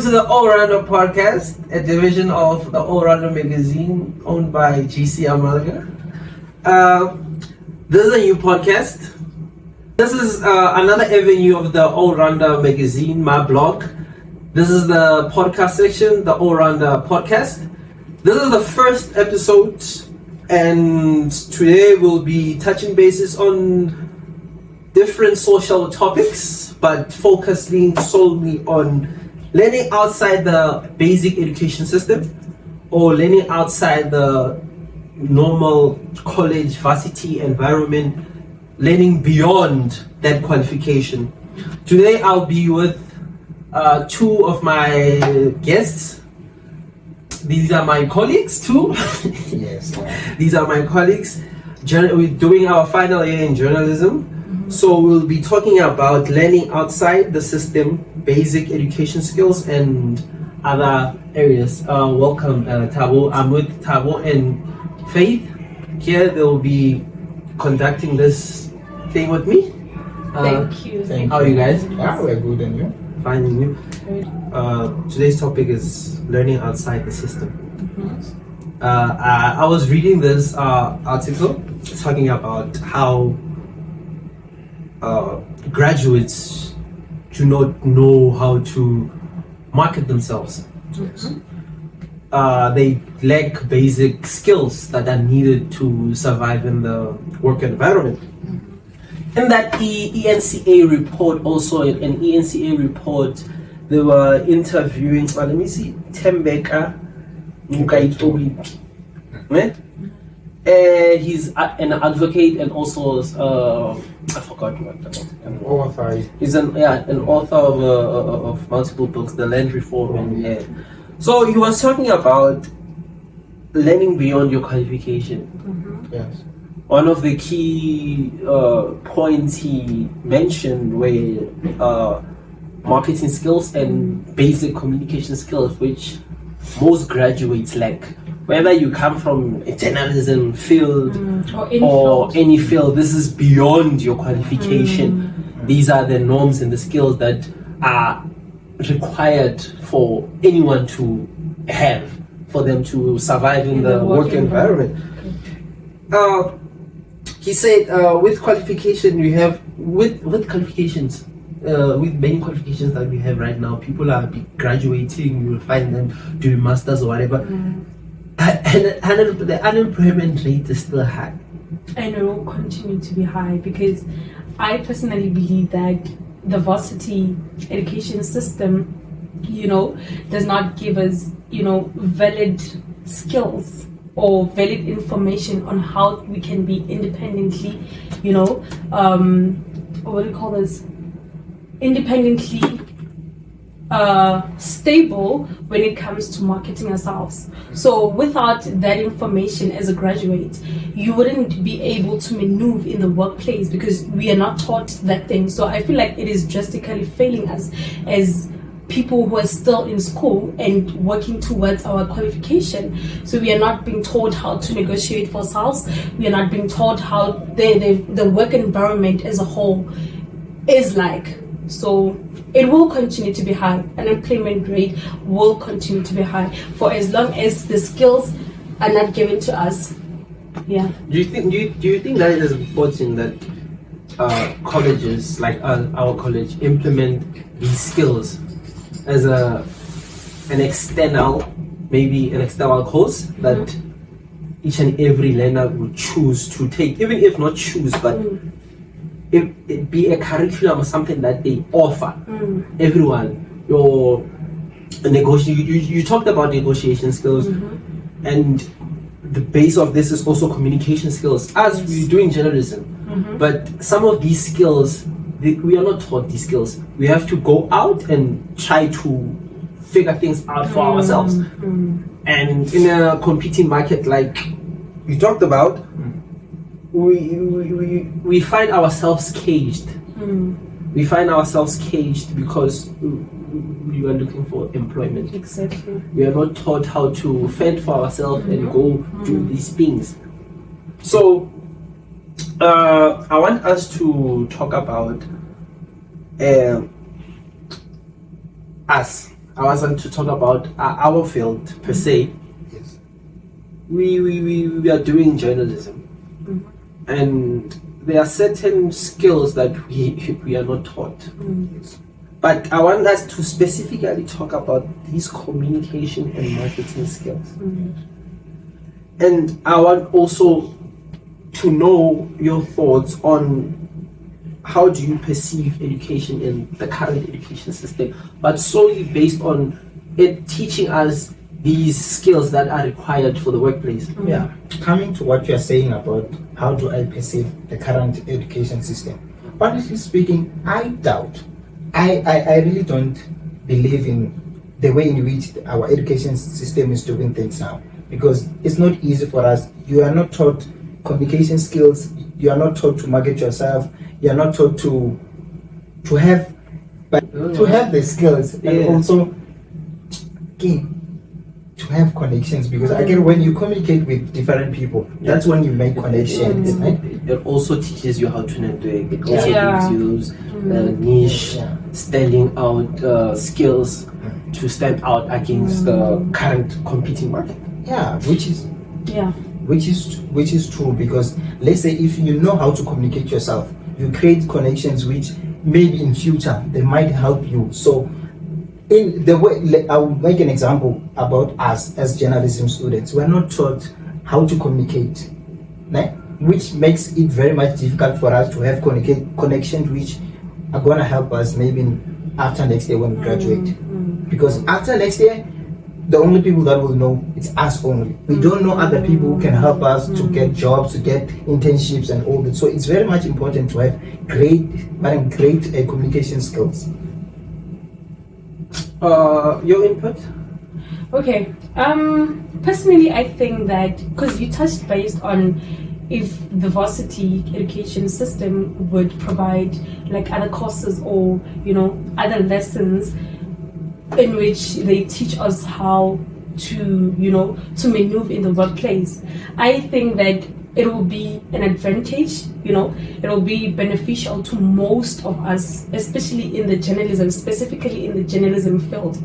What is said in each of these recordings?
to the All Rounder podcast, a division of the All Rounder magazine owned by GC Amalga. This is a new podcast. This is another avenue of the All Rounder magazine, my blog. This is the podcast section, the All Rounder podcast. This is the first episode, and today we'll be touching bases on different social topics, but focusing solely on learning outside the basic education system or learning outside the normal college varsity environment, learning beyond that qualification. Today I'll be with two of my guests. These are my colleagues too. Yes. These are my colleagues. We're doing our final year in journalism. So we'll be talking about learning outside the system, basic education skills, and other areas. Welcome, Thabo. I'm with Thabo and Faith. Here they'll be conducting this thing with me. Thank you. How are you guys? Yeah, we're good, and you? Fine, and you? Today's topic is learning outside the system. I was reading this article talking about how graduates do not know how to market themselves. They lack basic skills that are needed to survive in the work environment. In that ENCA report, also an ENCA report, they were interviewing, let me see, Tembeka Nkaitobi. He's an advocate and also I forgot what the Author. He's an author of multiple books, The Land Reform, and so he was talking about learning beyond your qualification. Yes. One of the key points he mentioned were marketing skills and basic communication skills, which most graduates lack. Whether you come from a journalism field or any field, this is beyond your qualification. These are the norms and the skills that are required for anyone to have, for them to survive in the work environment. He said, with qualification, you have with qualifications. With many qualifications that we have right now, people are graduating. You will find them doing masters or whatever. And the unemployment rate is still high. And it will continue to be high because I personally believe that the varsity education system, does not give us, valid skills or valid information on how we can be independently, what do you call this? Independently stable when it comes to marketing ourselves. So without that information as a graduate, you wouldn't be able to maneuver in the workplace because we are not taught that thing. So I feel like it is drastically failing us as people who are still in school and working towards our qualification. So we are not being taught how to negotiate for ourselves. We are not being taught how the work environment as a whole is like. So it will continue to be high. Unemployment rate will continue to be high for as long as the skills are not given to us. Yeah. Do you think that it is important that colleges like our college implement these skills as an external course that each and every learner would choose to take, even if not choose, but if it be a curriculum or something that they offer everyone? You talked about negotiation skills, and the base of this is also communication skills, as we're doing journalism. But some of these skills, we are not taught these skills. We have to go out and try to figure things out for ourselves. And in a competing market like you talked about, we find ourselves caged. We find ourselves caged because we are looking for employment. Exactly. We are not taught how to fend for ourselves and go do these things. So I want us to talk about us I wasn't to talk about our field per se. Yes. We are doing journalism, and there are certain skills that we are not taught. Yes. But I want us to specifically talk about these communication and marketing skills. And I want also to know your thoughts on how do you perceive education in the current education system, but solely based on it teaching us these skills that are required for the workplace. Yeah. Coming to what you are saying about how do I perceive the current education system, honestly speaking, I doubt. I really don't believe in the way in which our education system is doing things now, because it's not easy for us. You are not taught communication skills. You are not taught to market yourself. You are not taught to have the skills, and also to have connections, because again, when you communicate with different people, that's when you make connections, right? It also teaches you how to network. It also Yeah. gives you those niche, standing out skills to stand out against the current competing market. Yeah, which is Yeah. which is true, because let's say if you know how to communicate yourself, you create connections which maybe in future they might help you. So in the way, I will make an example about us as journalism students. We're not taught how to communicate, right? Which makes it very much difficult for us to have connections which are going to help us maybe after next year when we graduate. Because after next year, the only people that will know, it's us only. We don't know other people who can help us to get jobs, to get internships and all that. So it's very much important to have great communication skills. Your input? Okay. Personally, I think that because you touched based on if the varsity education system would provide like other courses or other lessons in which they teach us how to to maneuver in the workplace. I think that it will be an advantage, it will be beneficial to most of us, especially in the journalism, specifically in the journalism field.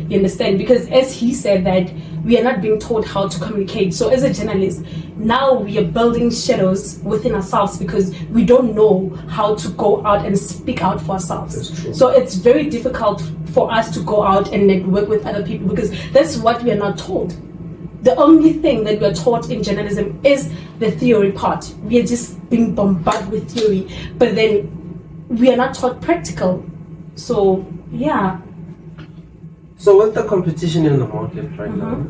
You understand? Because as he said that we are not being taught how to communicate. So as a journalist, now we are building shadows within ourselves because we don't know how to go out and speak out for ourselves. That's true. So it's very difficult for us to go out and network with other people because that's what we are not told. The only thing that we are taught in journalism is the theory part. We are just being bombarded with theory, but then we are not taught practical. So, yeah. So with the competition in the market right now,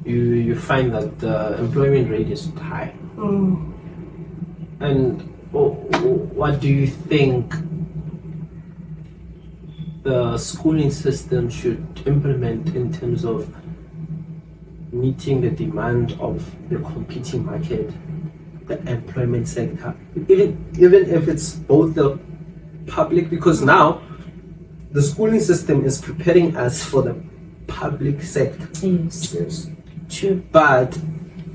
you find that the employment rate is high. And what do you think the schooling system should implement in terms of meeting the demand of the competing market, the employment sector, even if it's both the public, because now the schooling system is preparing us for the public sector. Yes. True. But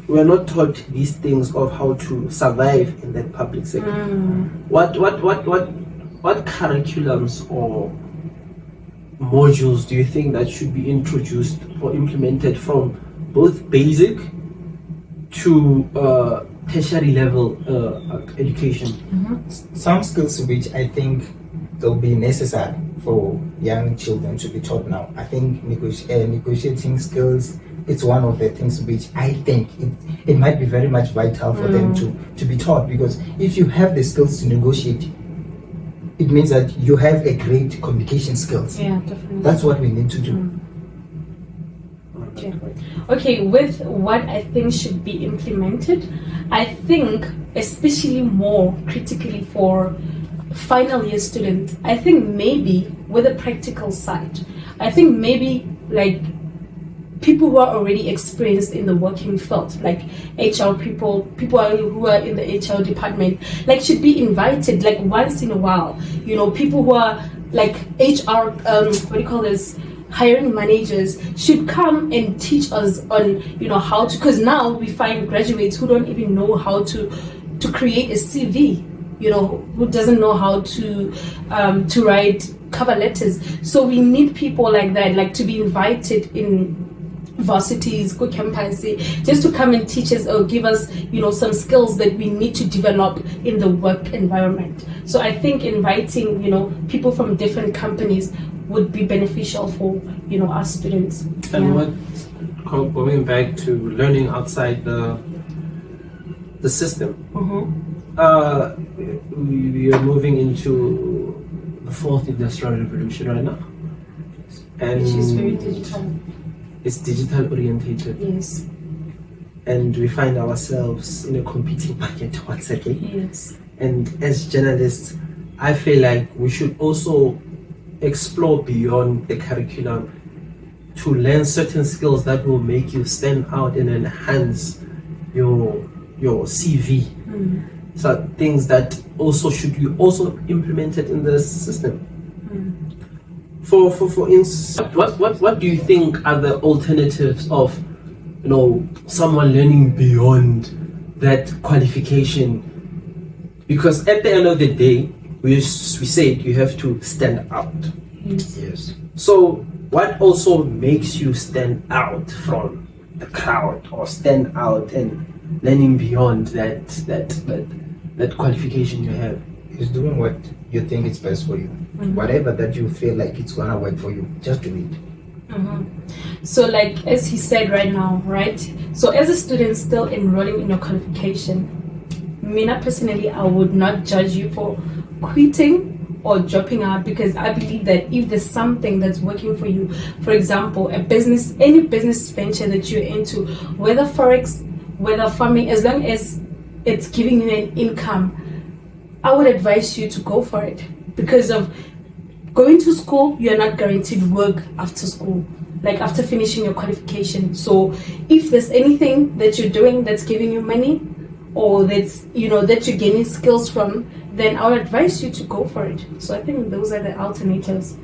we're not taught these things of how to survive in that public sector. What curriculums or modules do you think that should be introduced or implemented from both basic to tertiary level education? Some skills which I think will be necessary for young children to be taught now. I think negotiating skills, it's one of the things which I think it might be very much vital for them to be taught, because if you have the skills to negotiate, it means that you have a great communication skills. Yeah, definitely. That's what we need to do. Okay, with what I think should be implemented, I think especially more critically for final year students, I think maybe with the practical side, I think maybe like people who are already experienced in the working field, like HR people who are in the HR department, like should be invited like once in a while. People who are like HR, hiring managers should come and teach us on, how to, because now we find graduates who don't even know how to create a CV. who doesn't know how to write cover letters. So we need people like that, like to be invited in varsities, good campus, just to come and teach us or give us, some skills that we need to develop in the work environment. So I think inviting, people from different companies would be beneficial for, our students. And going back to learning outside the system, we are moving into the fourth industrial revolution right now, and Which is very digital. It's digital orientated. Yes. And we find ourselves in a competing market once again. Yes. And as journalists, I feel like we should also explore beyond the curriculum to learn certain skills that will make you stand out and enhance your CV. So things that also should be also implemented in the system. For instance, what do you think are the alternatives of someone learning beyond that qualification? Because at the end of the day, we said you have to stand out. Yes. So what also makes you stand out from the crowd or stand out and learning beyond that qualification you have? Is doing what you think is best for you. Whatever that you feel like it's gonna work for you, just do it. So like as he said right now, right? So as a student still enrolling in your qualification, me personally, I would not judge you for quitting or dropping out, because I believe that if there's something that's working for you, for example, any business venture that you're into, whether forex, whether farming, as long as it's giving you an income, I would advise you to go for it. Because of going to school, you're not guaranteed work after school, like after finishing your qualification. So if there's anything that you're doing that's giving you money, or that's that you're gaining skills from, then I would advise you to go for it. So I think those are the alternatives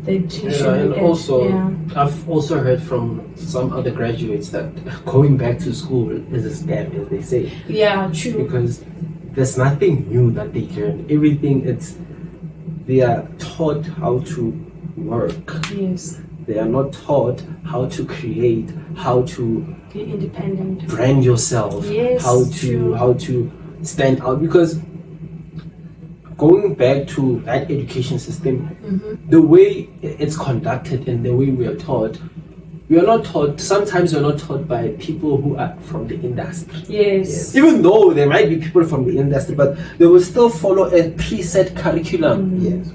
that you should And look also, at. I've also heard from some other graduates that going back to school is a scam, as they say. Yeah, true. Because there's nothing new that they learn. Everything they are taught how to work. Yes. They are not taught how to create, how to Be independent. brand yourself, Yes, how true. to stand out. Because going back to that education system, the way it's conducted and the way we are taught, we are not taught, sometimes we're not taught by people who are from the industry. Yes. Even though there might be people from the industry, but they will still follow a preset curriculum. Yes.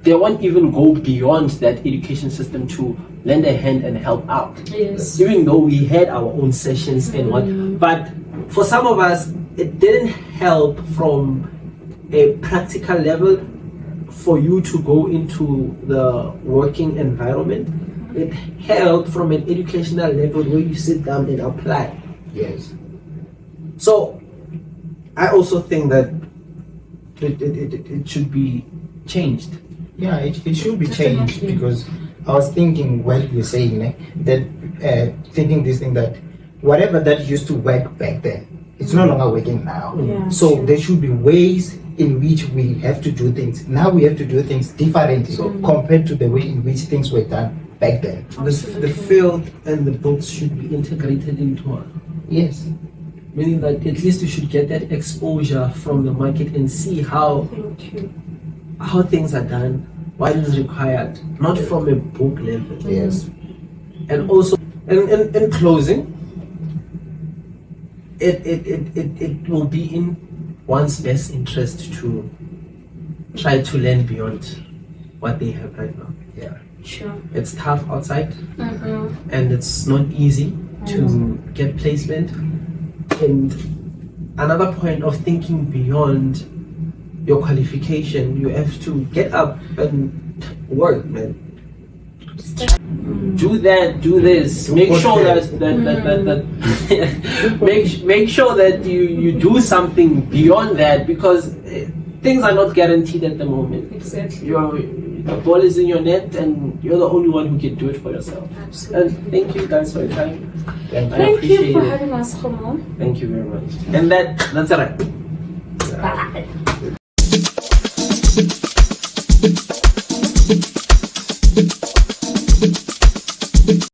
They won't even go beyond that education system to lend a hand and help out. Yes. Even though we had our own sessions and what, but for some of us, it didn't help from a practical level for you to go into the working environment. It helped from an educational level where you sit down and apply. Yes. So I also think that it should be changed. Yeah, it should be changed, Definitely. because I was thinking while you were saying that thinking this thing that whatever that used to work back then, it's no longer working now. Yeah, So true. there should be ways in which we have to do things. Now we have to do things differently compared to the way in which things were done back then. The field and the books should be integrated into one. Yes. Meaning that at least you should get that exposure from the market and see how Thank you. things are done, what is required, not from a book level. Yes. And also, in closing, it will be in one's best interest to try to learn beyond what they have right now. Yeah. Sure. It's tough outside, and it's not easy to get placement. And another point of thinking beyond your qualification, you have to get up and work, man. Do that, do this. Make sure that make sure that you do something beyond that, because things are not guaranteed at the moment. Exactly. The ball is in your net, and you're the only one who can do it for yourself. Absolutely. And thank you guys for your time. Thank I you. Thank you appreciate for it. having us, Homo. Thank you very much. And that's a wrap. Bye.